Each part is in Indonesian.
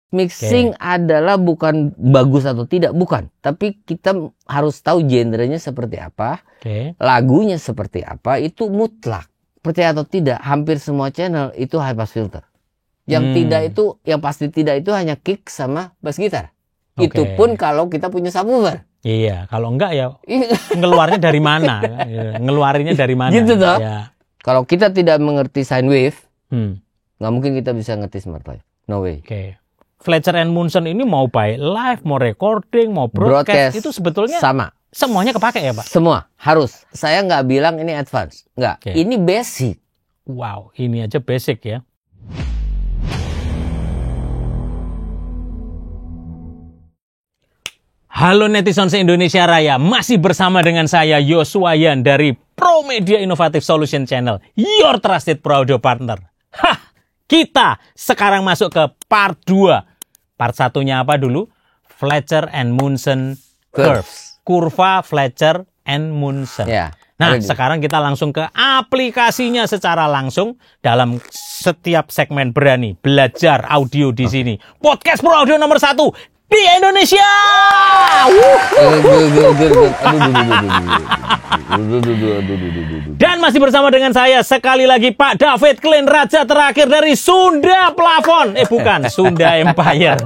Mixing adalah bukan bagus atau tidak, bukan. Tapi kita harus tahu genrenya seperti apa, lagunya seperti apa, itu mutlak. Percaya atau tidak, hampir semua channel itu high pass filter. Yang tidak itu, yang pasti tidak itu hanya kick sama bass gitar. Itu pun kalau kita punya subwoofer. Iya, kalau enggak ya ngeluarnya dari mana? Ngeluarinnya dari mana? Gitu toh. Ya. Kalau kita tidak mengerti sine wave, nggak mungkin kita bisa ngerti smart wave. No way. Fletcher & Munson ini mau by live, mau recording, mau broadcast itu sebetulnya sama. Semuanya kepake ya, Pak? Semua, harus. Saya nggak bilang ini advance. Nggak, ini basic. Wow, ini aja basic ya. Halo netizen se-Indonesia Raya, masih bersama dengan saya Yosua Yan dari Pro Media Innovative Solution Channel, your trusted pro audio partner. Kita sekarang masuk ke part 2. Part 1-nya apa dulu? Fletcher & Munson Curves. Kurva Fletcher & Munson. Ya, nah, sekarang kita langsung ke aplikasinya secara langsung dalam setiap segmen berani belajar audio di sini. Podcast Pro Audio nomor 1 di Indonesia. Dan masih bersama dengan saya sekali lagi Pak David Klein, raja terakhir dari Sunda Plafon. Bukan, Sunda Empire.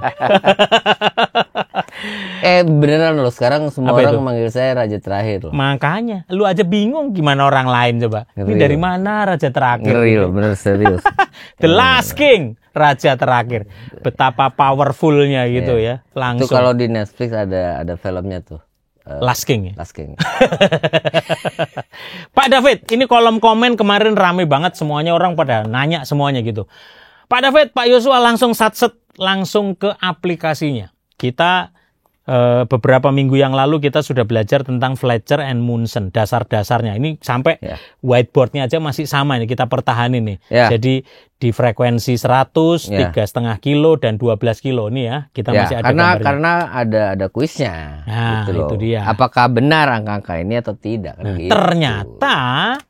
Beneran loh, sekarang semua orang manggil saya raja terakhir loh. Makanya, lu aja bingung gimana orang lain coba. Ini dari mana raja terakhir? Ngeri loh, bener serius. The Last King, raja terakhir. Betapa powerfulnya gitu ya. Langsung. Itu kalau di Netflix ada filmnya tuh. Last King ya? Last King. Pak David, ini kolom komen kemarin rame banget, semuanya orang pada nanya semuanya gitu. Pak David, Pak Yosua langsung satset langsung ke aplikasinya. Kita beberapa minggu yang lalu kita sudah belajar tentang Fletcher & Munson, dasar-dasarnya. Ini sampai whiteboardnya aja masih sama ini, kita pertahanin nih. Jadi di frekuensi 100, 3,5 kilo dan 12 kilo nih ya. Kita masih ada karena ada kuisnya. Nah, gitu itu dia. Apakah benar angka-angka ini atau tidak? Kan gitu. Ternyata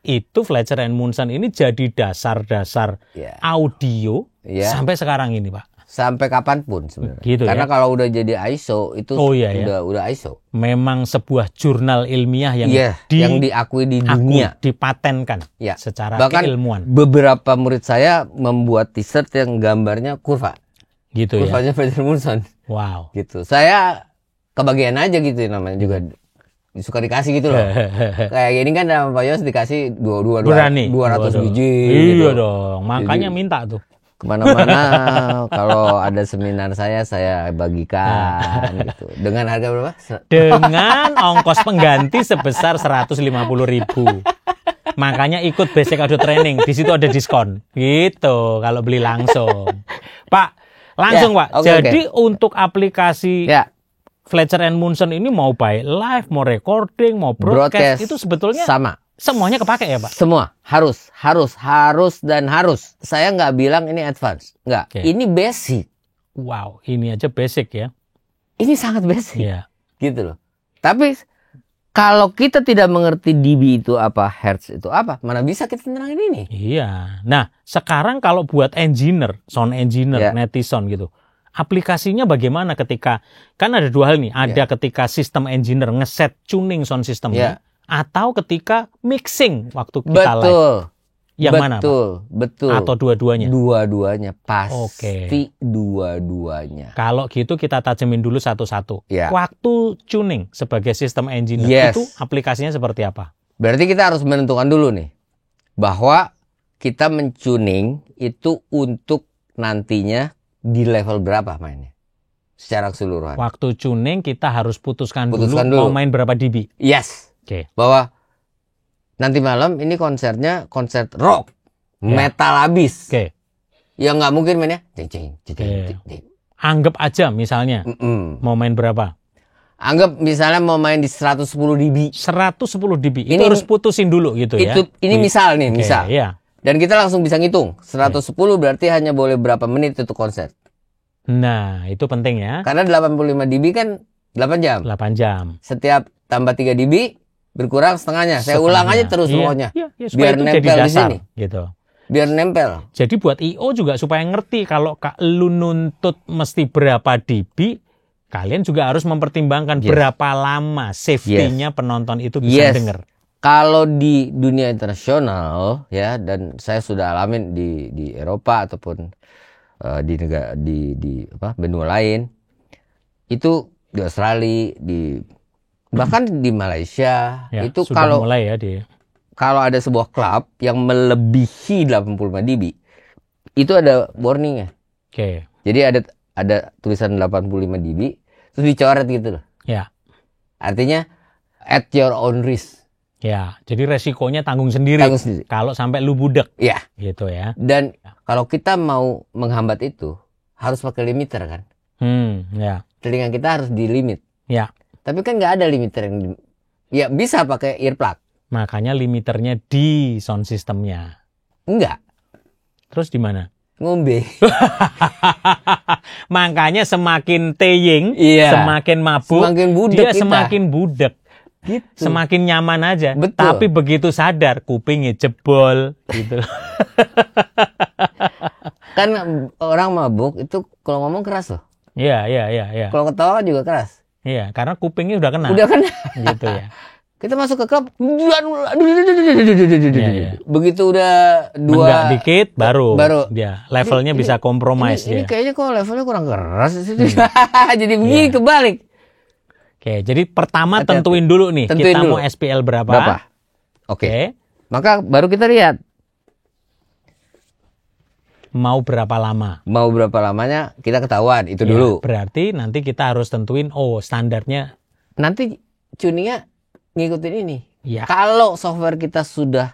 itu Fletcher & Munson ini jadi dasar-dasar audio sampai sekarang ini, Pak. Sampai kapanpun sebenarnya. Gitu, karena kalau udah jadi ISO itu udah ISO. Memang sebuah jurnal ilmiah yang yang diakui di dunia, dipatenkan secara bahkan keilmuan. Beberapa murid saya membuat t-shirt yang gambarnya kurva. Gitu. Kurvanya Fletcher & Munson. Wow. Gitu. Saya kebagian aja gitu namanya juga suka dikasih gitu loh. Kayak gini kan sama Pak Yos dikasih 200 biji. Iya gitu. dong. Makanya minta tuh. Kemana-mana kalau ada seminar saya bagikan gitu. Dengan harga berapa? Dengan ongkos pengganti sebesar 150.000. Makanya ikut basic audio training, di situ ada diskon. Gitu kalau beli langsung. Pak, langsung Pak. Jadi untuk aplikasi Fletcher & Munson ini mau by live, mau recording, mau broadcast itu sebetulnya sama. Semuanya kepake ya, Pak? Semua. Harus. Saya nggak bilang ini advance. Nggak. Ini basic. Wow, ini aja basic ya. Ini sangat basic. Iya. Gitu loh. Tapi kalau kita tidak mengerti dB itu apa, hertz itu apa, mana bisa kita nerangin ini? Iya. Nah, sekarang kalau buat engineer, sound engineer, netizen gitu. Aplikasinya bagaimana ketika, kan ada dua hal nih. Ada ketika sistem engineer ngeset tuning sound systemnya. Atau ketika mixing waktu kita live. Yang mana, Pak? Betul. Atau dua-duanya? Dua-duanya. Pasti dua-duanya. Kalau gitu kita tajamin dulu satu-satu. Waktu tuning sebagai sistem engineer itu aplikasinya seperti apa? Berarti kita harus menentukan dulu nih. Bahwa kita mentuning itu untuk nantinya di level berapa mainnya. Secara keseluruhan. Waktu tuning kita harus putuskan dulu mau main berapa dB. Yes. Bahwa nanti malam ini konsernya konser rock, metal abis. Ya nggak mungkin mainnya. Anggap aja misalnya mau main berapa? Anggap misalnya mau main di 110 dB. 110 dB. Itu harus putusin dulu gitu ya. Ini misal nih, misal. Dan kita langsung bisa ngitung. 110 berarti hanya boleh berapa menit itu konser. Nah, itu penting ya. Karena 85 dB kan 8 jam. 8 jam. Setiap tambah 3 dB berkurang setengahnya. Saya ulang aja terus semuanya. Biar nempel di sini. Gitu. Biar nempel. Jadi buat IO juga supaya ngerti kalau lu nuntut mesti berapa dB, kalian juga harus mempertimbangkan berapa lama safety-nya penonton itu bisa denger. Kalau di dunia internasional ya, dan saya sudah alamin di Eropa ataupun di negara di benua lain, itu di Australia, bahkan di Malaysia ya, itu kalau mulai ya kalau ada sebuah klub yang melebihi 85 dB, itu ada warningnya. Oke. Jadi ada tulisan 85 dB, terus dicoret gitu loh. Ya. Artinya at your own risk. Ya, jadi resikonya tanggung sendiri. Kalau sampai lu budek. Ya. Gitu ya. Dan kalau kita mau menghambat itu, harus pakai limiter kan. Ya. Telinga kita harus dilimit. Ya. Tapi kan nggak ada limiter yang ya bisa pakai earplug. Makanya limiternya di sound systemnya. Enggak. Terus di mana? Ngombe. Makanya semakin teying, semakin mabuk, semakin budek dia semakin budek. Gitu. Semakin nyaman aja. Betul. Tapi begitu sadar kupingnya jebol gitu. Kan orang mabuk itu kalau ngomong keras loh. Iya. Kalau ketawa juga keras. Iya, karena kupingnya udah kena. Gitu ya. Kita masuk ke klub, begitu udah menggak dikit baru dia levelnya bisa kompromis. Ini kayaknya kok levelnya kurang keras. Jadi begini kebalik. Oke, jadi pertama tentuin dulu nih kita mau SPL berapa. Oke. Maka baru kita lihat mau berapa lama. Mau berapa lamanya kita ketahuan itu dulu. Berarti nanti kita harus tentuin standarnya. Nanti tuningnya ngikutin ini. Ya. Kalau software kita sudah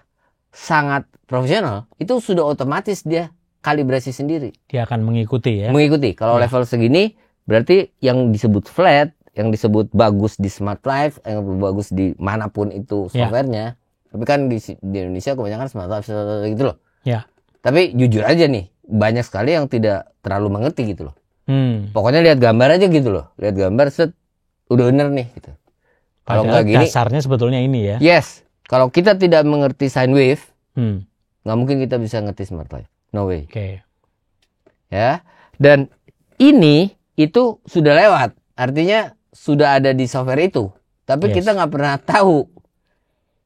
sangat profesional, itu sudah otomatis dia kalibrasi sendiri. Dia akan mengikuti ya. Mengikuti. Kalau level segini berarti yang disebut flat, yang disebut bagus di Smart Life, yang bagus di manapun itu softwarenya. Tapi kan di Indonesia kebanyakan Smart Life gitu loh. Ya. Tapi jujur aja nih, banyak sekali yang tidak terlalu mengerti gitu loh. Pokoknya lihat gambar aja gitu loh. Lihat gambar set udah bener nih gitu. Kalau nggak gini, dasarnya sebetulnya ini ya. Yes. Kalau kita tidak mengerti sine wave, nggak mungkin kita bisa ngerti Smart Life. No way. Oke. Ya. Dan ini itu sudah lewat. Artinya sudah ada di software itu, tapi kita nggak pernah tahu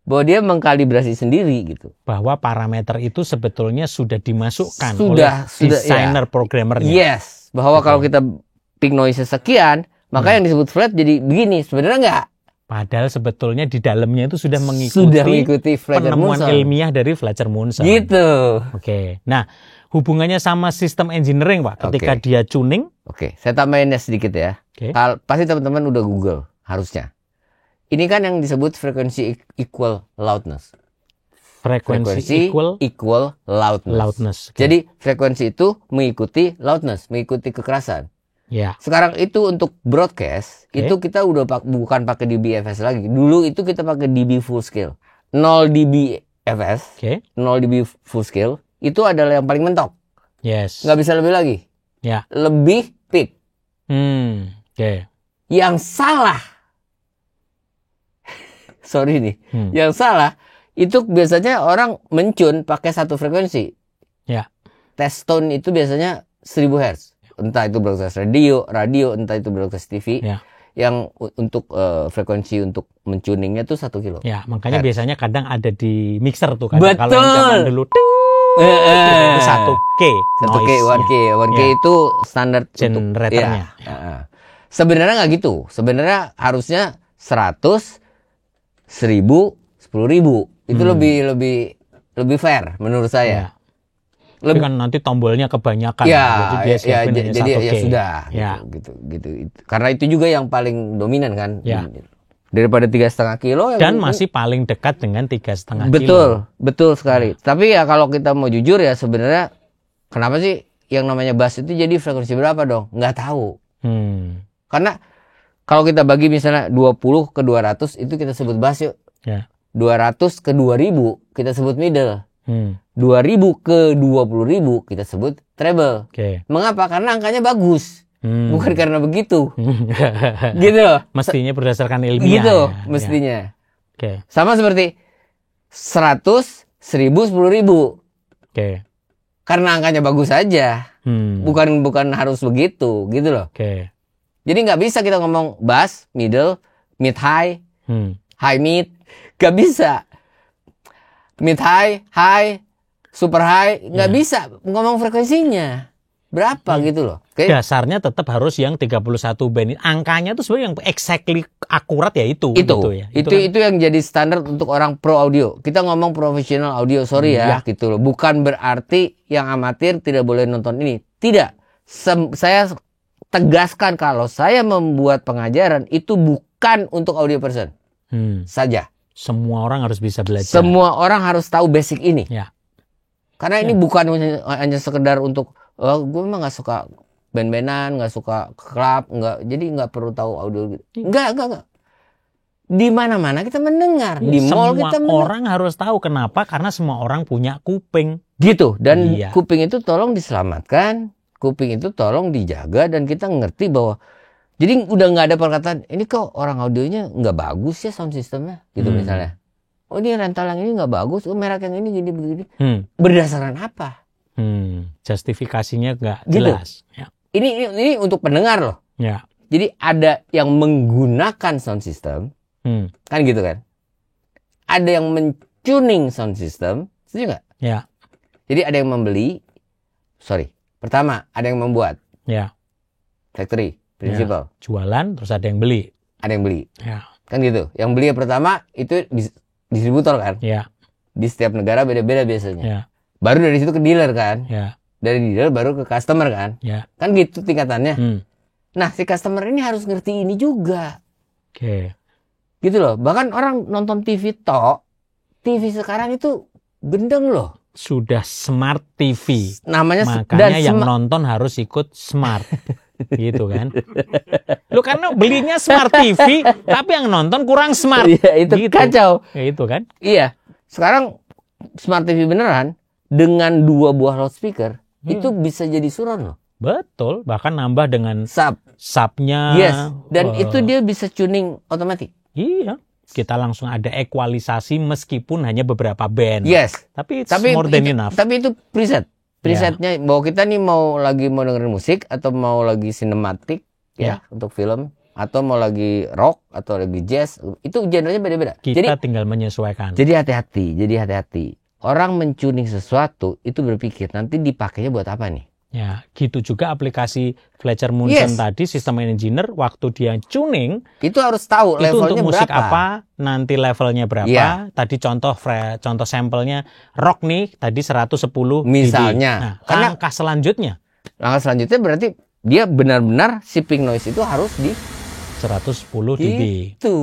bahwa dia mengkalibrasi sendiri gitu. Bahwa parameter itu sebetulnya sudah dimasukkan oleh desainer programmernya. Yes, bahwa kalau kita peak noise sekian, maka yang disebut flat jadi begini. Sebenarnya nggak. Padahal sebetulnya di dalamnya itu sudah mengikuti penemuan ilmiah dari Fletcher-Munson. Gitu. Oke. Nah, hubungannya sama sistem engineering, Pak. Ketika dia tuning. Oke, saya tambahin sedikit ya. Pasti teman-teman udah Google harusnya. Ini kan yang disebut frekuensi equal loudness. Frekuensi equal loudness. Jadi frekuensi itu mengikuti loudness, mengikuti kekerasan. Ya. Sekarang itu untuk broadcast, itu kita udah bukan pakai dBFS lagi. Dulu itu kita pakai dB full scale. 0 dBFS, 0 dB full scale, itu adalah yang paling mentok. Yes. Nggak bisa lebih lagi. Ya. Lebih peak. Yang salah, sorry nih, yang salah itu biasanya orang mencun pakai satu frekuensi. Ya. Test tone itu biasanya 1000 Hz. Entah itu broadcast radio, entah itu broadcast TV. Ya. Yang untuk frekuensi untuk mencuningnya tuh 1 kilo. Ya, makanya biasanya kadang ada di mixer tuh kan. Betul. Kalau yang zaman dulu 1K. 1K, 1K itu standar generatornya. Sebenarnya nggak gitu. Sebenarnya harusnya 100, 1000, 10.000. Itu lebih fair menurut saya. Tapi kan nanti tombolnya kebanyakan. Jadi ya sudah. Gitu. Karena itu juga yang paling dominan kan. Ya. Daripada 3,5 kilo. Dan masih paling dekat dengan 3,5 kilo. Betul sekali. Tapi ya kalau kita mau jujur ya sebenarnya kenapa sih yang namanya bass itu jadi frekuensi berapa dong? Nggak tahu. Karena kalau kita bagi misalnya 20 ke 200 itu kita sebut bass yuk. 200 ke 2000 kita sebut middle. 2000 ke 20.000 kita sebut treble. Mengapa? Karena angkanya bagus. Bukan karena begitu. Gitu. Mestinya berdasarkan ilmiah. Gitu mestinya. Sama seperti 100, 1000, 10.000. Oke. Karena angkanya bagus saja. Bukan harus begitu, gitu loh. Oke. Jadi nggak bisa kita ngomong bass, middle, mid high, high mid, nggak bisa. Mid high, super high, nggak bisa ngomong frekuensinya berapa gitu loh. Dasarnya tetap harus yang 31 band. Angkanya tuh sebenarnya yang exactly akurat ya itu. Gitu ya. Itu yang jadi standar untuk orang pro audio. Kita ngomong professional audio, sorry ya, gitu loh. Bukan berarti yang amatir tidak boleh nonton ini. Tidak. Saya tegaskan kalau saya membuat pengajaran itu bukan untuk audio person saja. Semua orang harus bisa belajar. Semua orang harus tahu basic ini. Ya. Karena ini bukan hanya sekedar untuk gue memang nggak suka band-bandan, nggak suka klub, jadi nggak perlu tahu audio. Enggak. Di mana-mana kita mendengar, di mall kita mendengar. Semua orang harus tahu kenapa? Karena semua orang punya kuping. Gitu. Dan kuping itu tolong diselamatkan, kuping itu tolong dijaga, dan kita ngerti bahwa jadi udah nggak ada perkataan ini kok orang audionya nggak bagus ya sound systemnya, gitu misalnya. Oh ini rental yang ini nggak bagus, merek yang ini gini begini. Berdasarkan apa? Justifikasinya nggak jelas. Gitu. Ya. Ini untuk pendengar loh. Ya. Jadi ada yang menggunakan sound system, kan gitu kan? Ada yang mentuning sound system, setuju nggak? Ya. Jadi ada yang membeli, pertama ada yang membuat. Ya. Factory, principal. Ya. Jualan, terus ada yang beli. Ada yang beli. Ya. Kan gitu. Yang beli yang pertama itu distributor kan? Ya. Di setiap negara beda-beda biasanya. Ya. Baru dari situ ke dealer kan? Ya. Dari dealer baru ke customer kan? Ya. Kan gitu tingkatannya. Nah, si customer ini harus ngerti ini juga. Oke. Gitu loh. Bahkan orang nonton TV TV sekarang itu gendeng loh. Sudah smart TV. Namanya makanya yang nonton harus ikut smart. Gitu kan. Lu karena belinya smart TV, tapi yang nonton kurang smart. Iya, itu gitu. Kacau. Ya, itu kan. Iya. Sekarang smart TV beneran dengan 2 buah loudspeaker itu bisa jadi surround loh. Betul, bahkan nambah dengan subnya. Yes, dan itu dia bisa tuning otomatis. Iya, kita langsung ada equalisasi meskipun hanya beberapa band. Yes, tapi more than enough. Tapi itu presetnya bahwa kita nih mau dengerin musik atau mau lagi sinematik ya untuk film atau mau lagi rock atau lagi jazz, itu genrenya beda-beda. Kita tinggal menyesuaikan. Jadi hati-hati. Orang mentuning sesuatu itu berpikir nanti dipakainya buat apa nih? Ya, gitu juga aplikasi Fletcher Munson tadi, sistem engineer, waktu dia tuning itu harus tahu levelnya berapa. Itu untuk musik apa, nanti levelnya berapa. Yeah. Tadi contoh sampelnya rock nih, tadi 110 misalnya. Nah, langkah selanjutnya berarti dia benar-benar shipping noise itu harus di 110 dB. Itu.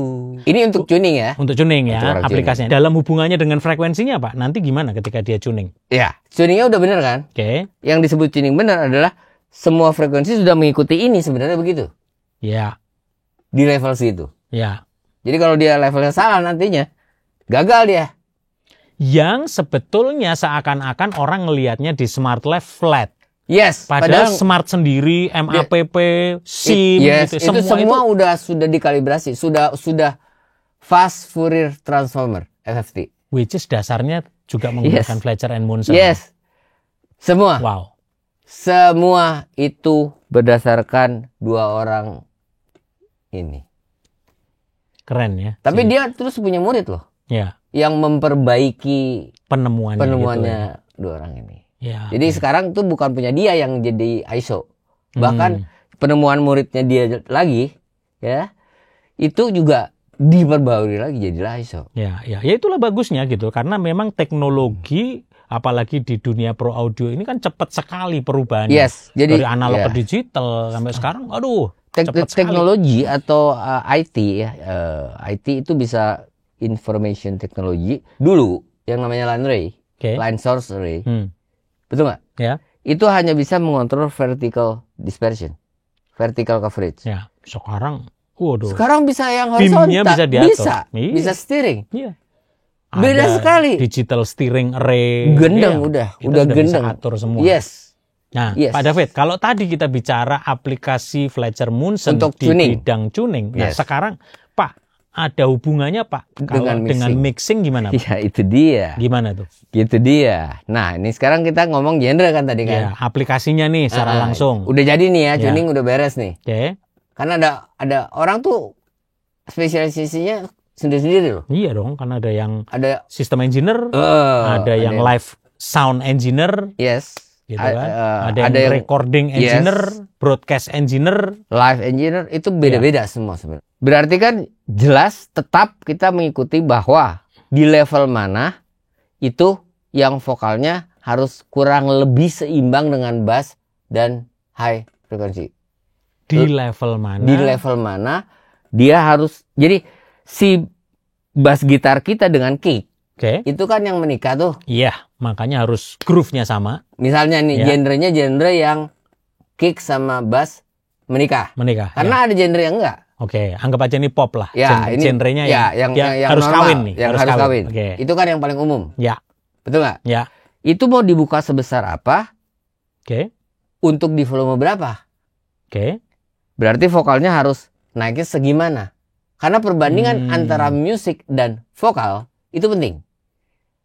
Ini untuk tuning ya. Untuk tuning ya aplikasinya. Dalam hubungannya dengan frekuensinya Pak, nanti gimana ketika dia tuning? Ya, tuningnya udah bener kan? Oke. Yang disebut tuning benar adalah semua frekuensi sudah mengikuti ini sebenarnya begitu. Ya. Di level situ. Ya. Jadi kalau dia levelnya salah nantinya gagal dia. Yang sebetulnya seakan-akan orang ngelihatnya di smart life flat. Yes, padahal smart sendiri, MAPP, SIM, gitu. Itu semua sudah dikalibrasi, sudah fast Fourier transformer FFT. Which is dasarnya juga menggunakan Fletcher and Munson. Yes, semua. Wow. Semua itu berdasarkan 2 orang ini. Keren ya. Tapi dia terus punya murid loh. Ya. Yang memperbaiki gitu penemuannya 2 orang ini. Ya, jadi sekarang tuh bukan punya dia yang jadi ISO. Bahkan penemuan muridnya dia lagi ya. Itu juga diperbarui lagi jadilah ISO. Ya itulah bagusnya gitu karena memang teknologi apalagi di dunia pro audio ini kan cepat sekali perubahannya. Yes, jadi dari analog ke digital sampai sekarang teknologi atau IT ya. IT itu bisa information technology. Dulu yang namanya line array, line source array. Betul nggak? Ya. Itu hanya bisa mengontrol vertical dispersion, vertical coverage. Ya. Sekarang bisa yang horizontal. Beamnya bisa diatur. Bisa steering. Iya. Beda sekali. Digital steering array. Gendeng udah gendeng. Bisa atur semua. Yes. Nah, Pak David, kalau tadi kita bicara aplikasi Fletcher Munson untuk di tuning. Bidang tuning. Nah, sekarang Pak, ada hubungannya Pak dengan mixing gimana Pak? Ya itu dia. Gimana tuh? Gitu dia. Nah ini sekarang kita ngomong genre kan tadi kan? Ya, aplikasinya nih secara langsung. Udah jadi nih ya, tuning udah beres nih. Oke. Karena ada orang tuh spesialisasinya sendiri-sendiri loh. Iya dong, karena ada system engineer, ada yang live sound engineer. Yes. Gitu kan? Ada yang recording engineer, broadcast engineer, live engineer, itu beda-beda semua sebenarnya. Berarti kan jelas tetap kita mengikuti bahwa di level mana itu yang vokalnya harus kurang lebih seimbang dengan bass dan high frekuensi. Di level mana? Di level mana dia harus, jadi si bass gitar kita dengan kick, itu kan yang menikah tuh. Iya, makanya harus groove-nya sama. Misalnya nih, genrenya genre yang kick sama bass menikah. Karena ada genre yang enggak. Oke, anggap aja ini pop lah. Ya, ini genrenya yang harus normal, kawin nih. Yang harus kawin. Itu kan yang paling umum. Ya. Betul nggak? Ya. Itu mau dibuka sebesar apa? Untuk di volume berapa? Berarti vokalnya harus naiknya segimana? Karena perbandingan antara musik dan vokal itu penting.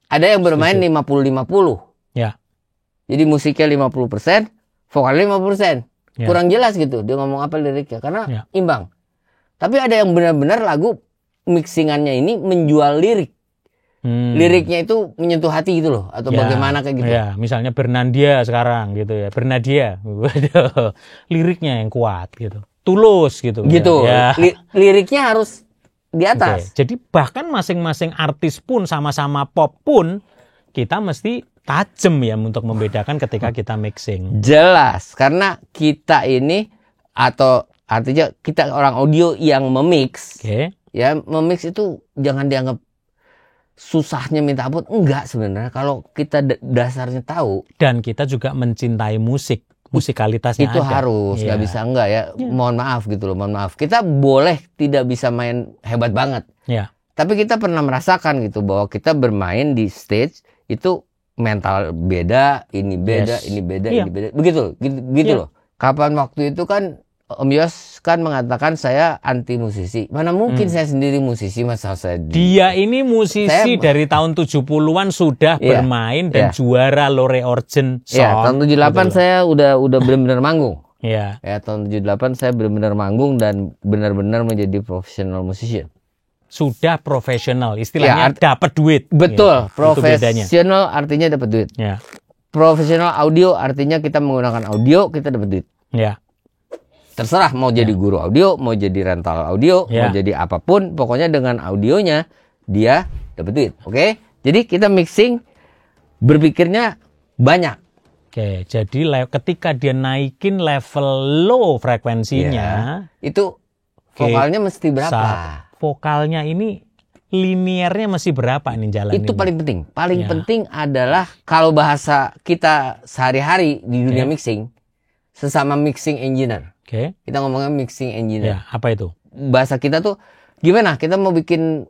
Ada yang bermain 50-50. Ya. Jadi musiknya 50%, vokalnya 50%. Kurang jelas gitu dia ngomong apa liriknya karena imbang. Tapi ada yang benar-benar lagu mixingannya ini menjual lirik. Liriknya itu menyentuh hati gitu loh, atau bagaimana kayak gitu. Ya, misalnya Bernandia sekarang gitu ya. Bernadia. Liriknya yang kuat gitu. Tulus gitu. Gitu. Ya. Liriknya harus di atas. Jadi bahkan masing-masing artis pun sama-sama pop pun kita mesti tajam ya untuk membedakan ketika kita mixing. Jelas, karena kita ini atau artinya kita orang audio yang memix, ya memix itu jangan dianggap susahnya minta ampun, enggak sebenarnya kalau kita dasarnya tahu dan kita juga mencintai musikalitasnya itu ada. Harus nggak bisa enggak ya. Mohon maaf gitu loh, mohon maaf. Kita boleh tidak bisa main hebat banget, tapi kita pernah merasakan gitu bahwa kita bermain di stage itu mental beda, ini beda, ini beda, ini beda, begitu loh. Kapan waktu itu kan Om Yos kan mengatakan saya anti musisi. Mana mungkin saya sendiri musisi, masa saya dia ini musisi dari tahun 70-an sudah bermain dan juara Lore Orgen Song. Tahun 78 saya udah benar-benar manggung. Ya, tahun 78 saya benar-benar manggung dan benar-benar menjadi professional musician. Sudah profesional, istilahnya dapat duit. Betul, profesional artinya dapat duit. Profesional audio artinya kita menggunakan audio, kita dapat duit. Terserah mau jadi guru audio, mau jadi rental audio, mau jadi apapun, pokoknya dengan audionya dia dapat duit. Oke? Jadi kita mixing berpikirnya banyak. Oke, jadi ketika dia naikin level low frekuensinya, itu vokalnya mesti berapa? Vokalnya ini linearnya masih berapa nih jalan itu ini? Paling penting. Paling penting adalah kalau bahasa kita sehari-hari di dunia mixing, sesama mixing engineer. Kita ngomongnya mixing engineer. Apa itu? Bahasa kita tuh gimana? Kita mau bikin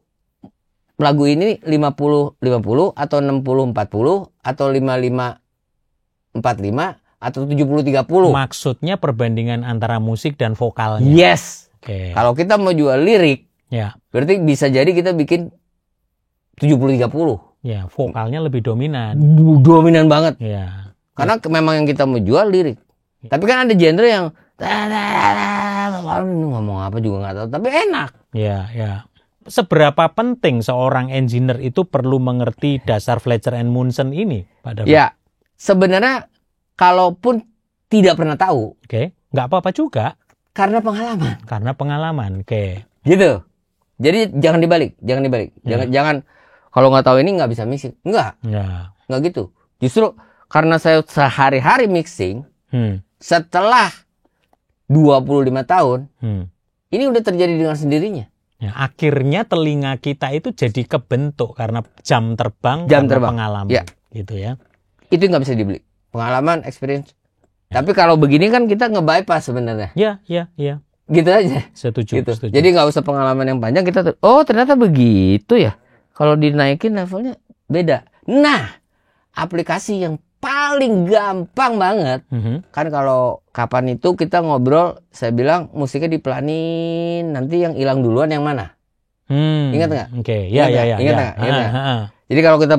lagu ini 50-50 atau 60-40 atau 55-45 atau 70-30. Maksudnya perbandingan antara musik dan vokalnya. Yes. Kalau kita mau jual lirik, berarti bisa jadi kita bikin 70-30. Vokalnya lebih dominan. Dominan banget. Karena memang yang kita mau jual lirik. Tapi kan ada genre yang ngomong apa juga nggak tahu, tapi enak. Seberapa penting seorang engineer itu perlu mengerti dasar Fletcher and Munson ini, Pak David? Sebenarnya kalaupun tidak pernah tahu, nggak apa-apa juga. Karena pengalaman. Gitu. Jadi jangan dibalik. Jangan kalau nggak tahu ini nggak bisa mixing. Nggak gitu. Justru karena saya sehari-hari mixing, setelah 25 tahun, ini udah terjadi dengan sendirinya. Akhirnya telinga kita itu jadi kebentuk karena jam terbang, pengalaman. Gitu ya. Itu nggak bisa dibeli. Pengalaman, experience. Tapi kalau begini kan kita nge-bypass sebenarnya. Gitu aja. Setuju. Jadi nggak usah pengalaman yang panjang, kita ternyata begitu ya. Kalau dinaikin levelnya beda. Nah, aplikasi yang paling gampang banget. Kan kalau kapan itu kita ngobrol, saya bilang musiknya dipelanin, nanti yang hilang duluan yang mana? Ingat nggak? Oke, ya. Ingat nggak? Jadi kalau kita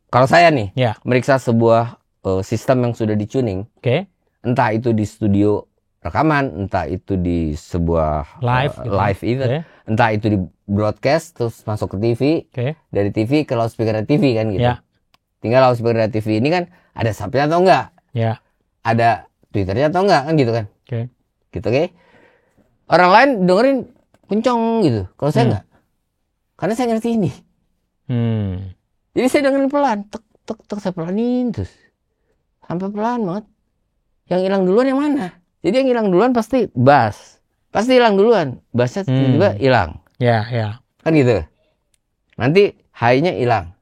kalau saya nih meriksa sebuah sistem yang sudah dicuning, entah itu di studio rekaman, entah itu di sebuah live event, entah itu di broadcast terus masuk ke TV, dari TV ke loudspeaker TV kan gitu. Tinggal loudspeaker TV ini kan ada subnya atau enggak, ada Twitternya atau enggak kan gitu kan, gitu Orang lain dengerin kenceng gitu, kalau saya enggak, karena saya ngerti ini. Jadi saya dengerin pelan, tek saya pelanin terus sampai pelan banget. Yang hilang duluan yang mana? Jadi yang hilang duluan pasti bass. Pasti hilang duluan. Bassnya tiba-tiba hilang. Kan gitu. Nanti high-nya hilang.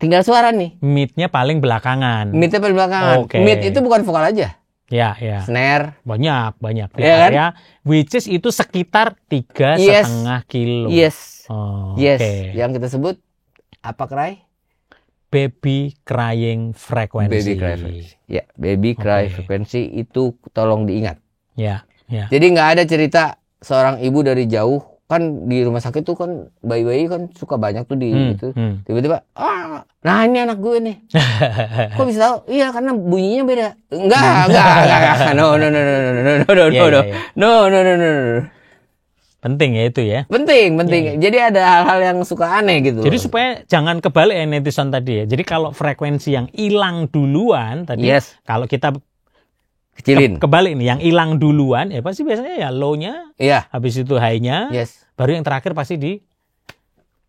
Tinggal suara nih. Mid-nya paling belakangan. Mid-nya paling belakangan. Mid itu bukan vokal aja. Snare. Banyak. Di ya area kan? Which is itu sekitar 3,5 kilo. Yes. Yang kita sebut apa, Cry? Baby crying frequency. Ya, baby cry frequency itu tolong diingat. Jadi nggak ada cerita seorang ibu dari jauh, kan di rumah sakit tuh kan bayi-bayi kan suka banyak tuh di itu. Tiba-tiba, nah ini anak gue nih. Kok bisa tahu? Iya, karena bunyinya beda. Enggak. No. Penting ya itu ya. Penting. Jadi ada hal-hal yang suka aneh gitu. Jadi supaya jangan kebalik ya netizen tadi ya. Jadi kalau frekuensi yang hilang duluan tadi, kalau kita kecilin. Kebalik nih, yang hilang duluan ya pasti biasanya ya low-nya, habis itu high-nya, baru yang terakhir pasti di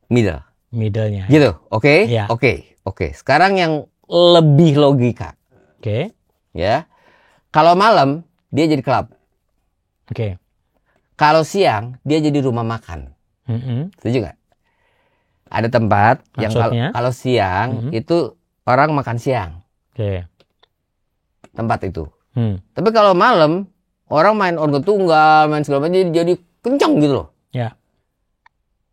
middle-nya. Gitu, oke. Sekarang yang lebih logika. Ya. Kalau malam dia jadi klub. Kalau siang dia jadi rumah makan. Setuju nggak? Ada tempat yang kalau siang itu orang makan siang. Tempat itu. Tapi kalau malam orang main organ tunggal, main segala macam jadi kencang gitu loh.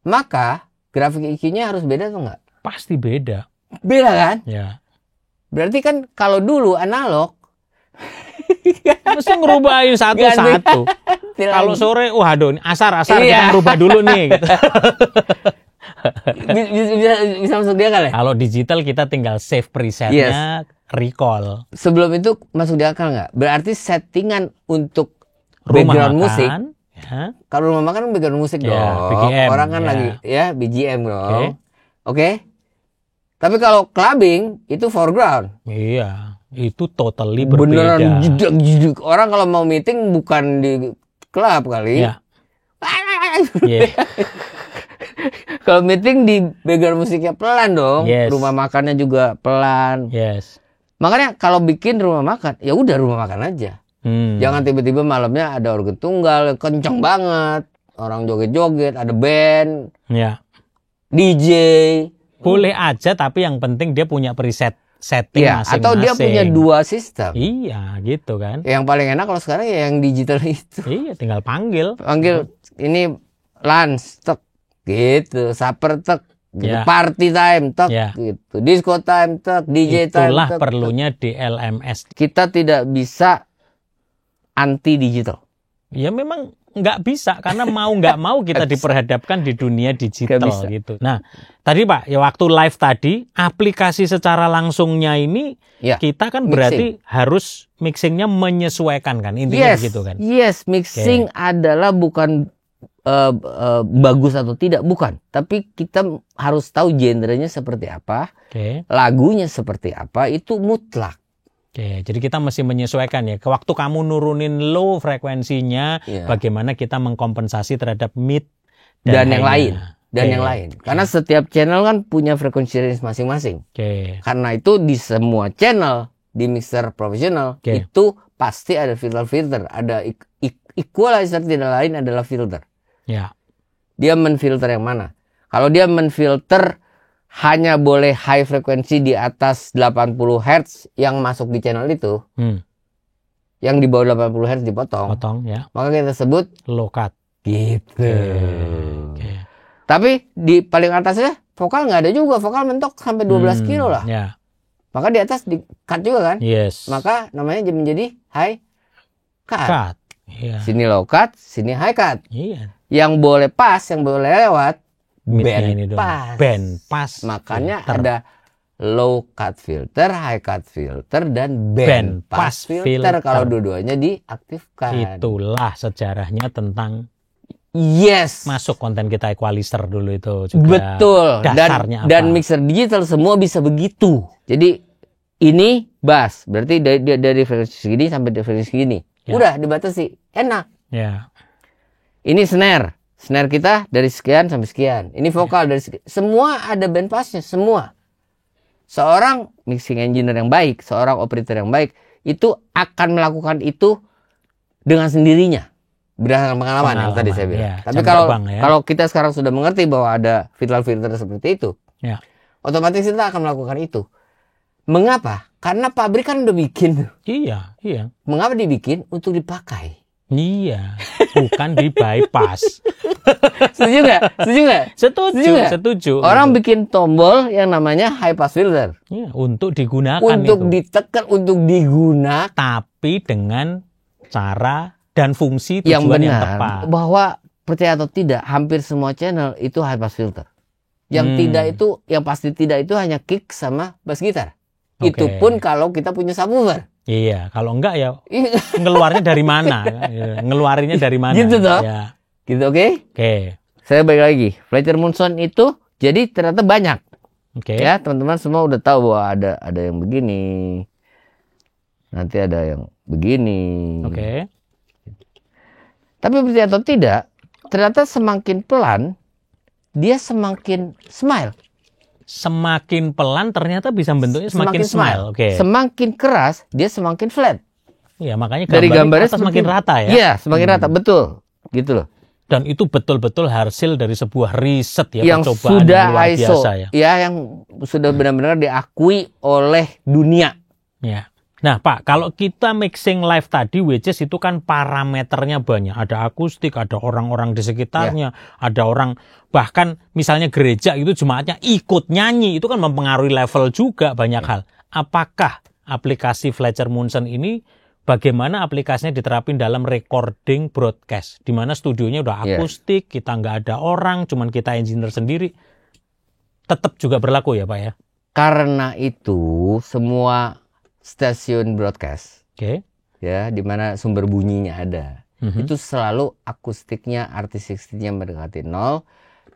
Maka grafik EQ-nya harus beda atau enggak? Pasti beda. Beda kan? Berarti kan kalau dulu analog mesti ngerubahin satu-satu. Kalau sore, waduh, asar kita ngerubah dulu nih. Gitu. bisa masuk dia kali? Kalau digital kita tinggal save presetnya, recall. Sebelum itu masuk di akal nggak? Berarti settingan untuk rumah background makan, musik. Kalau rumah makan background musik dong. BGM, orang kan lagi BGM dong. Oke. Tapi kalau clubbing itu foreground. Iya, itu totally berbeda. Beneran jeduk. Orang kalau mau meeting bukan di club kali. Kalau meeting di background musiknya pelan dong. Rumah makannya juga pelan. Makanya kalau bikin rumah makan, ya udah rumah makan aja. Jangan tiba-tiba malamnya ada organ tunggal kenceng banget, orang joget-joget, ada band, DJ. Boleh aja, tapi yang penting dia punya preset setting masing-masing. Atau dia punya 2 sistem. Iya, gitu kan. Yang paling enak kalau sekarang ya yang digital itu. Iya, tinggal panggil ini lunch tek gitu, supper tek gitu, party time tek gitu, disco time tek, DJ time tek. Itulah perlunya DLMS. Kita tidak bisa anti digital. Ya memang nggak bisa, karena mau nggak mau kita diperhadapkan di dunia digital gitu. Nah, tadi Pak, ya waktu live tadi, aplikasi secara langsungnya ini kita kan berarti harus mixingnya menyesuaikan kan, intinya begitu kan? Mixing adalah bukan bagus atau tidak, bukan. Tapi kita harus tahu genrenya seperti apa, lagunya seperti apa, itu mutlak. Jadi kita mesti menyesuaikan ya. Waktu kamu nurunin low frekuensinya, bagaimana kita mengkompensasi terhadap mid dan yang lain. Yang lain. Karena setiap channel kan punya frekuensi range masing-masing. Karena itu di semua channel, di mixer profesional, itu pasti ada filter-filter. Ada equalizer, tidak lain adalah filter. Dia menfilter yang mana? Kalau dia menfilter hanya boleh high frekuensi di atas 80 Hz yang masuk di channel itu. Yang di bawah 80 Hz dipotong. Maka kita sebut low cut. Gitu. Tapi di paling atasnya vokal nggak ada juga. Vokal mentok sampai 12 kilo lah. Maka di atas di cut juga kan. Maka namanya menjadi high cut. Sini low cut, sini high cut. Yang boleh pas, yang boleh lewat Ini pas. Band pas. Makanya ada low cut filter, high cut filter, dan band pass filter kalau dua-duanya diaktifkan. Itulah sejarahnya tentang masuk konten kita equalizer dulu itu juga. Betul. Dasarnya dan mixer digital semua bisa begitu. Jadi ini bass, berarti dari frekuensi segini sampai frekuensi segini. Udah dibatasi, enak. Ya. Ini snare kita dari sekian sampai sekian. Ini vokal dari sekian. Semua ada band passnya, semua. Seorang mixing engineer yang baik, seorang operator yang baik, itu akan melakukan itu dengan sendirinya. Berdasarkan pengalaman yang tadi saya bilang. Tapi kalau kita sekarang sudah mengerti bahwa ada filter seperti itu, otomatis kita akan melakukan itu. Mengapa? Karena pabrik kan udah bikin. Iya. Mengapa dibikin? Untuk dipakai. Iya, bukan di bypass. Setuju nggak? Setuju. Orang bikin tombol yang namanya high pass filter. Iya, untuk digunakan. Untuk ditekan, untuk digunakan. Tapi dengan cara dan fungsi tujuan yang tepat. Bahwa percaya atau tidak, hampir semua channel itu high pass filter. Yang tidak itu, yang pasti tidak itu hanya kick sama bass gitar. Itu pun kalau kita punya subwoofer. Iya, kalau enggak ya ngeluarnya dari mana? Ngeluarinnya dari mana? Gitu toh? Ya. Gitu, oke? Oke. Saya balik lagi. Fletcher Munson itu jadi ternyata banyak. Oke. Ya, teman-teman semua udah tahu bahwa ada yang begini. Nanti ada yang begini. Oke. Tapi percaya atau tidak, ternyata semakin pelan dia semakin smile. Semakin pelan ternyata bisa bentuknya semakin smile. Oke. Semakin keras dia semakin flat. Iya, makanya dari gambarnya semakin rata ya. Iya, semakin rata, betul. Gitu loh. Dan itu betul-betul hasil dari sebuah riset ya, yang percobaan sudah yang luar ISO, biasa ya. Ya, yang sudah benar-benar diakui oleh dunia. Ya. Nah, Pak, kalau kita mixing live tadi, which is itu kan parameternya banyak. Ada akustik, ada orang-orang di sekitarnya, ada orang, bahkan misalnya gereja itu jemaatnya ikut nyanyi, itu kan mempengaruhi level juga banyak hal. Apakah aplikasi Fletcher Munson ini, bagaimana aplikasinya diterapin dalam recording broadcast? Di mana studionya udah akustik, kita nggak ada orang, cuman kita engineer sendiri. Tetap juga berlaku ya, Pak ya? Karena itu semua stasiun broadcast, ya, di mana sumber bunyinya ada, itu selalu akustiknya RT60-nya mendekati 0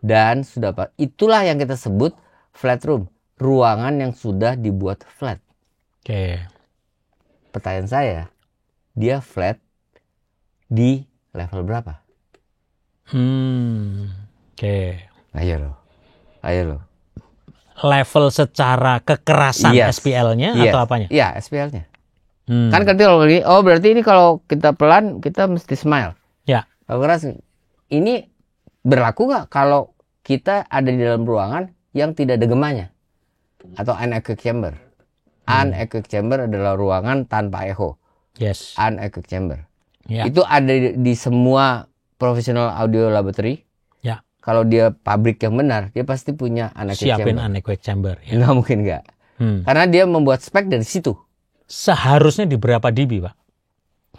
dan sudah itulah yang kita sebut flat room, ruangan yang sudah dibuat flat. Pertanyaan saya, dia flat di level berapa? Ayo loh. Level secara kekerasan SPL-nya atau apanya? Iya, SPL-nya. Kan kalau begini, berarti ini kalau kita pelan, kita mesti smile. Ya. Kalau keras, ini berlaku nggak kalau kita ada di dalam ruangan yang tidak ada gemanya? Atau anechoic chamber. Anechoic chamber adalah ruangan tanpa echo. Yes. Anechoic chamber. Ya. Itu ada di semua professional audio laboratory. Kalau dia pabrik yang benar, dia pasti punya anechoic chamber. Siapin anechoic chamber. Ya. Nggak mungkin nggak. Karena dia membuat spek dari situ. Seharusnya di berapa dB, Pak?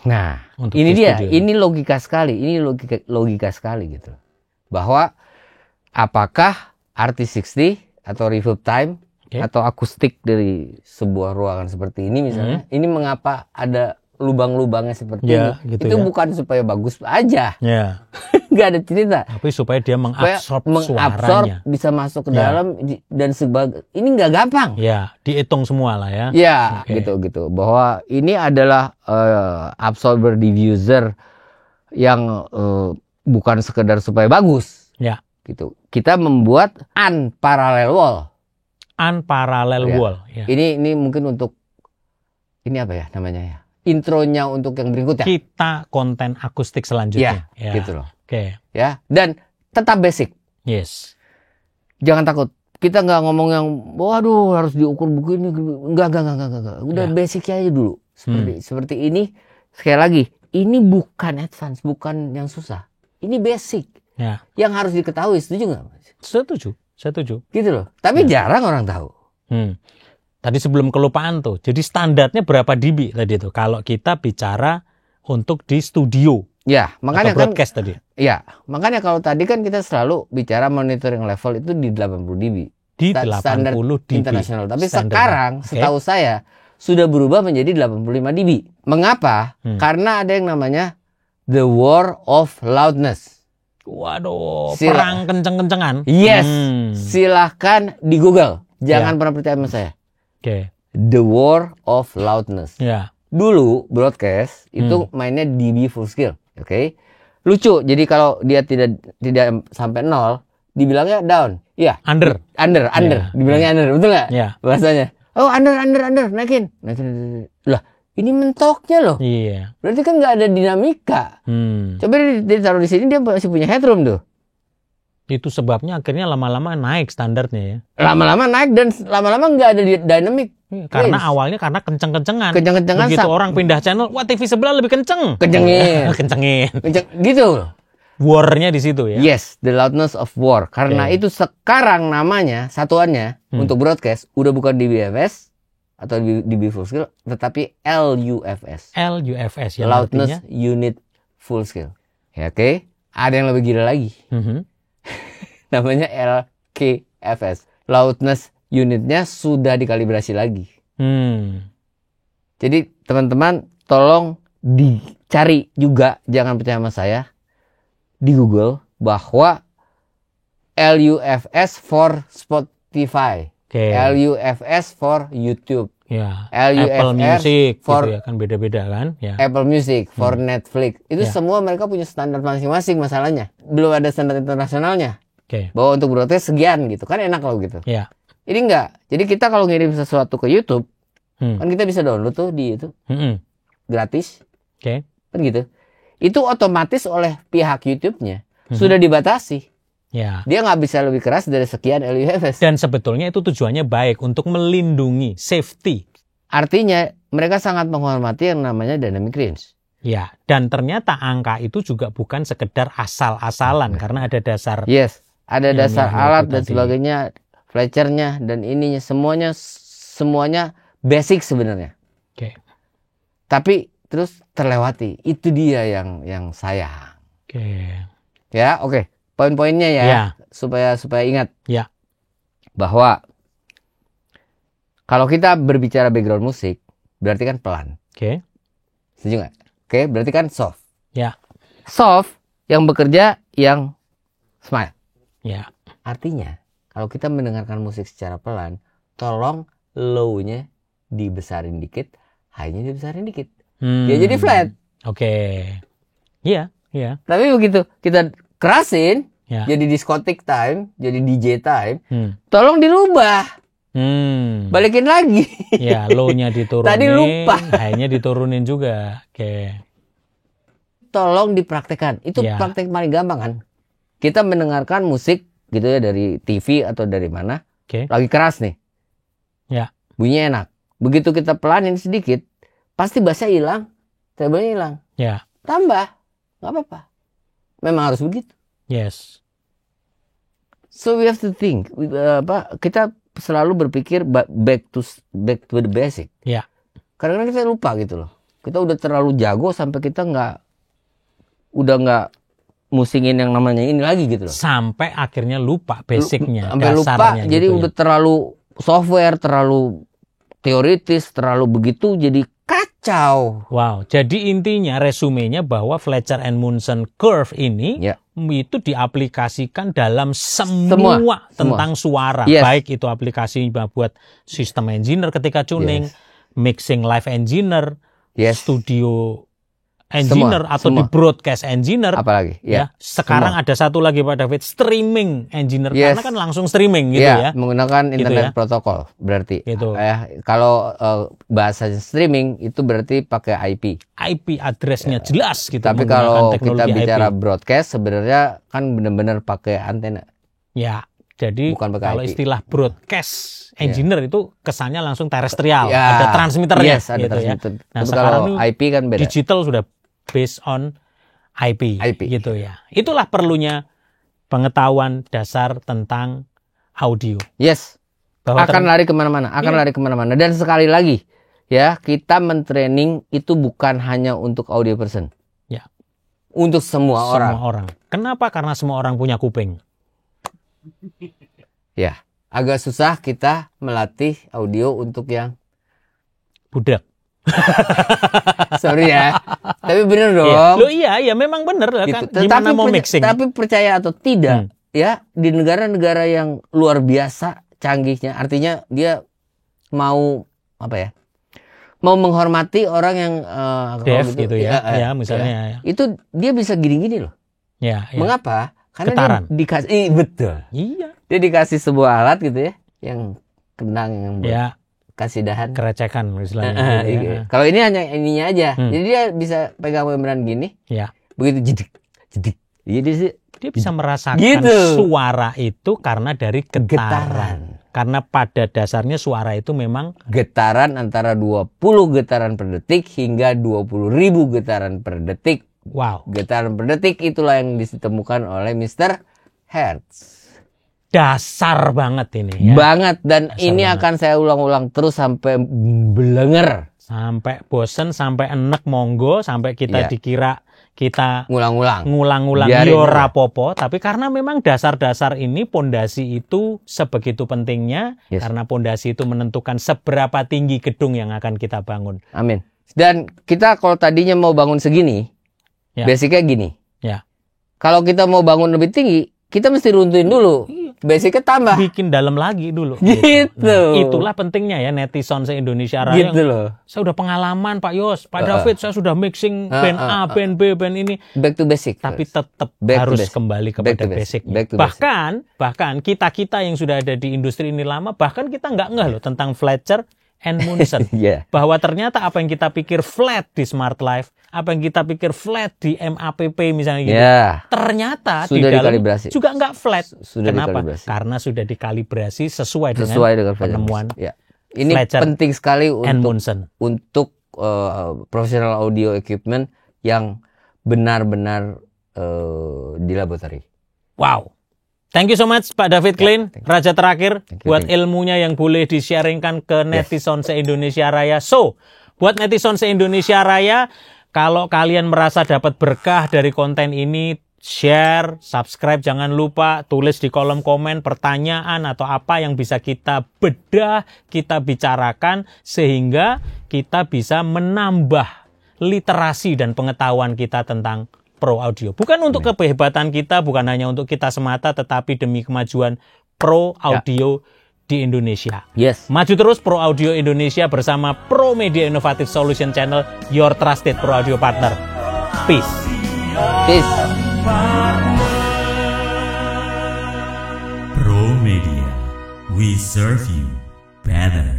Nah, ini dia. Ini logika sekali. Ini logika sekali gitu. Bahwa apakah RT60 atau reverb time atau akustik dari sebuah ruangan seperti ini misalnya, ini mengapa ada lubang-lubangnya seperti ini? Gitu itu bukan supaya bagus aja. Nggak ada cerita. Tapi supaya dia mengabsorb suaranya. Bisa masuk ke dalam dan ini nggak gampang. Ya, dihitung semua lah ya. Ya, gitu. Bahwa ini adalah absorber diffuser yang bukan sekedar supaya bagus. Ya. Gitu. Kita membuat unparallel wall. Unparallel wall. Ya. Ini mungkin untuk ini apa ya namanya ya? Intronya untuk yang berikutnya. Kita konten akustik selanjutnya. Ya. Gitu loh. Ya, dan tetap basic. Yes. Jangan takut. Kita nggak ngomong yang, waduh harus diukur begini. Enggak. Udah basic aja dulu. Seperti ini. Sekali lagi, ini bukan advance, bukan yang susah. Ini basic. Ya. Yang harus diketahui, setuju nggak? Setuju. Gitu loh. Tapi jarang orang tahu. Tadi sebelum kelupaan tuh. Jadi standarnya berapa dB tadi tuh? Kalau kita bicara untuk di studio. Ya, makanya atau broadcast kan, tadi. Ya, makanya kalau tadi kan kita selalu bicara monitoring level itu di 80 dB. Di 80 standar dB. internasional. Tapi Standar. sekarang setahu saya sudah berubah menjadi 85 dB. Mengapa? Karena ada yang namanya the war of loudness. Waduh, perang kenceng-kencengan. Yes, silahkan di Google. Jangan pernah percaya sama saya. Oke. The war of loudness. Ya. Dulu broadcast itu mainnya dB full scale. Oke. Lucu. Jadi kalau dia tidak sampai 0, dibilangnya down. Iya. Under. Yeah. Dibilangnya under. Betul nggak? Iya. Bahasanya. Oh, under. Naikin. Lah, ini mentoknya loh. Iya. Berarti kan nggak ada dinamika. Coba ditaruh di sini, dia masih punya headroom tuh. Itu sebabnya akhirnya lama-lama naik standarnya ya. Lama-lama naik dan lama-lama nggak ada dynamic. Karena awalnya karena kenceng-kencengan. Kenceng-kencengan. Begitu orang pindah channel, wah TV sebelah lebih kenceng. Kencengin. Gitu. War-nya di situ ya. Yes, the loudness of war. Karena itu sekarang namanya, satuannya untuk broadcast udah bukan dBFS atau dB full scale, tetapi LUFS. LUFS yang loudness artinya unit full scale. Ya, oke. Ada yang lebih gila lagi. Namanya LKFS. Loudness unitnya sudah dikalibrasi lagi. Jadi teman-teman tolong dicari juga, jangan percaya sama saya, di Google bahwa LUFS for Spotify, LUFS for YouTube, LUFS Apple Music for gitu ya, kan beda-beda kan ya. Apple Music, for Netflix. Itu semua mereka punya standar masing-masing masalahnya. Belum ada standar internasionalnya. Bahwa untuk broadcast sekian gitu. Kan enak loh gitu. Ini enggak. Jadi kita kalau ngirim sesuatu ke YouTube, kan kita bisa download tuh di YouTube. Gratis. Kan gitu. Itu otomatis oleh pihak YouTube-nya sudah dibatasi. Dia nggak bisa lebih keras dari sekian LUFS. Dan sebetulnya itu tujuannya baik untuk melindungi safety. Artinya mereka sangat menghormati yang namanya dynamic range. Ya, dan ternyata angka itu juga bukan sekedar asal-asalan karena ada dasar. Yes, ada dasar alat dan sebagainya, fletchernya dan ininya semuanya basic sebenarnya. Tapi terus terlewati. Itu dia yang sayang. Ya, oke. Poin-poinnya ya. Supaya ingat. Bahwa kalau kita berbicara background musik, berarti kan pelan. Setuju nggak? Berarti kan soft. Soft yang bekerja yang smile. Artinya kalau kita mendengarkan musik secara pelan, tolong low-nya dibesarin dikit, high-nya dibesarin dikit. Dia jadi flat. Tapi begitu kita kerasin, jadi diskotik time, jadi DJ time, tolong dirubah. Balikin lagi. Low-nya diturunin. Tadi lupa. High-nya diturunin juga. Tolong dipraktekkan. Itu praktek paling gampang kan. Kita mendengarkan musik gitu ya dari TV atau dari mana. Lagi keras nih. Bunyinya enak. Begitu kita pelanin sedikit, pasti bassnya hilang, treble-nya hilang. Tambah, nggak apa-apa. Memang harus begitu. So we have to think. Kita selalu berpikir back to the basic. Kadang-kadang kita lupa gitu loh. Kita udah terlalu jago sampai kita udah nggak musingin yang namanya ini lagi gitu loh. Sampai akhirnya lupa basicnya, sampai lupa. Jadi gitu udah terlalu software, terlalu teoritis, terlalu begitu, jadi kacau. Wow, jadi intinya resumenya bahwa Fletcher and Munson curve ini itu diaplikasikan dalam semua tentang suara. Baik itu aplikasi buat sistem engineer ketika tuning, mixing live engineer, studio engineer atau di broadcast engineer. Apalagi sekarang ada satu lagi Pak David, streaming engineer, karena kan langsung streaming gitu ya. Menggunakan internet protokol berarti. Kalau bahasa streaming itu berarti pakai IP addressnya jelas gitu. Tapi kalau kita bicara broadcast sebenarnya kan benar-benar pakai antena. Jadi kalau istilah broadcast engineer itu kesannya langsung terestrial, ada transmitternya. Ada transmitter. Nah sekarang IP kan beda. Digital sudah based on IP gitu ya. Itulah perlunya pengetahuan dasar tentang audio. Bahwa lari kemana-mana. Dan sekali lagi kita mentraining itu bukan hanya untuk audio person. untuk semua orang. Kenapa? Karena semua orang punya kuping. Ya, agak susah kita melatih audio untuk yang budak. Sorry ya, tapi bener dong. Iya, memang bener lah gitu. kan. Gimana mau mixing? Tapi percaya atau tidak, ya di negara-negara yang luar biasa canggihnya, artinya dia mau apa ya? Mau menghormati orang yang deaf gitu ya, misalnya. Ya. Itu dia bisa gini-gini loh. Ya. Mengapa? Karena Getaran. dia dikasih, betul. Iya. Dia dikasih sebuah alat gitu ya, yang kenang yang buat kasih dahan. Kerecekan misalnya. Kalau ini hanya ininya aja, jadi dia bisa pegang membran gini. Ya. Begitu jedik. Jadi dia bisa merasakan suara itu karena dari getaran. Karena pada dasarnya suara itu memang getaran antara 20 getaran per detik hingga 20.000 getaran per detik. Wow. Getaran per detik itulah yang ditemukan oleh Mr. Hertz. Dasar banget ini ya. Banget, dan dasar ini banget. Akan saya ulang-ulang terus sampai belenger. Sampai bosen, sampai enek monggo, sampai kita dikira kita ngulang-ulang rapopo. Tapi karena memang dasar-dasar ini, pondasi itu sebegitu pentingnya. Karena pondasi itu menentukan seberapa tinggi gedung yang akan kita bangun. Amin. Dan kita kalau tadinya mau bangun segini, basicnya gini. Ya. Kalau kita mau bangun lebih tinggi, kita mesti runtuhin dulu. Basicnya tambah. Bikin dalam lagi dulu. Gitu. Nah, itulah pentingnya ya netizen se-Indonesia Raya. Gitu loh. Saya udah pengalaman Pak Yos, Pak David, saya sudah mixing band A, band B, band ini. Back to basic. Tapi tetap harus kembali kepada basic. Bahkan kita yang sudah ada di industri ini lama, bahkan kita nggak ngeh loh tentang Fletcher and Munson. Bahwa ternyata apa yang kita pikir flat di Smart Life, apa yang kita pikir flat di MAPP misalnya gitu, ternyata sudah di dalam dikalibrasi. Juga nggak flat. Kenapa? Karena sudah dikalibrasi sesuai dengan penemuan. Ini Fletcher penting sekali untuk professional audio equipment yang benar-benar di laboratori. Wow. Thank you so much Pak David Klein, Raja terakhir buat ilmunya yang boleh di-sharingkan ke netizen se-Indonesia Raya. So, buat netizen se-Indonesia Raya, kalau kalian merasa dapat berkah dari konten ini, share, subscribe, jangan lupa tulis di kolom komen pertanyaan atau apa yang bisa kita bedah, kita bicarakan sehingga kita bisa menambah literasi dan pengetahuan kita tentang Pro Audio. Bukan untuk kehebatan kita, bukan hanya untuk kita semata, tetapi demi kemajuan Pro Audio di Indonesia. Maju terus Pro Audio Indonesia bersama Pro Media Innovative Solution Channel, your trusted Pro Audio partner. Peace. Pro Media, we serve you better.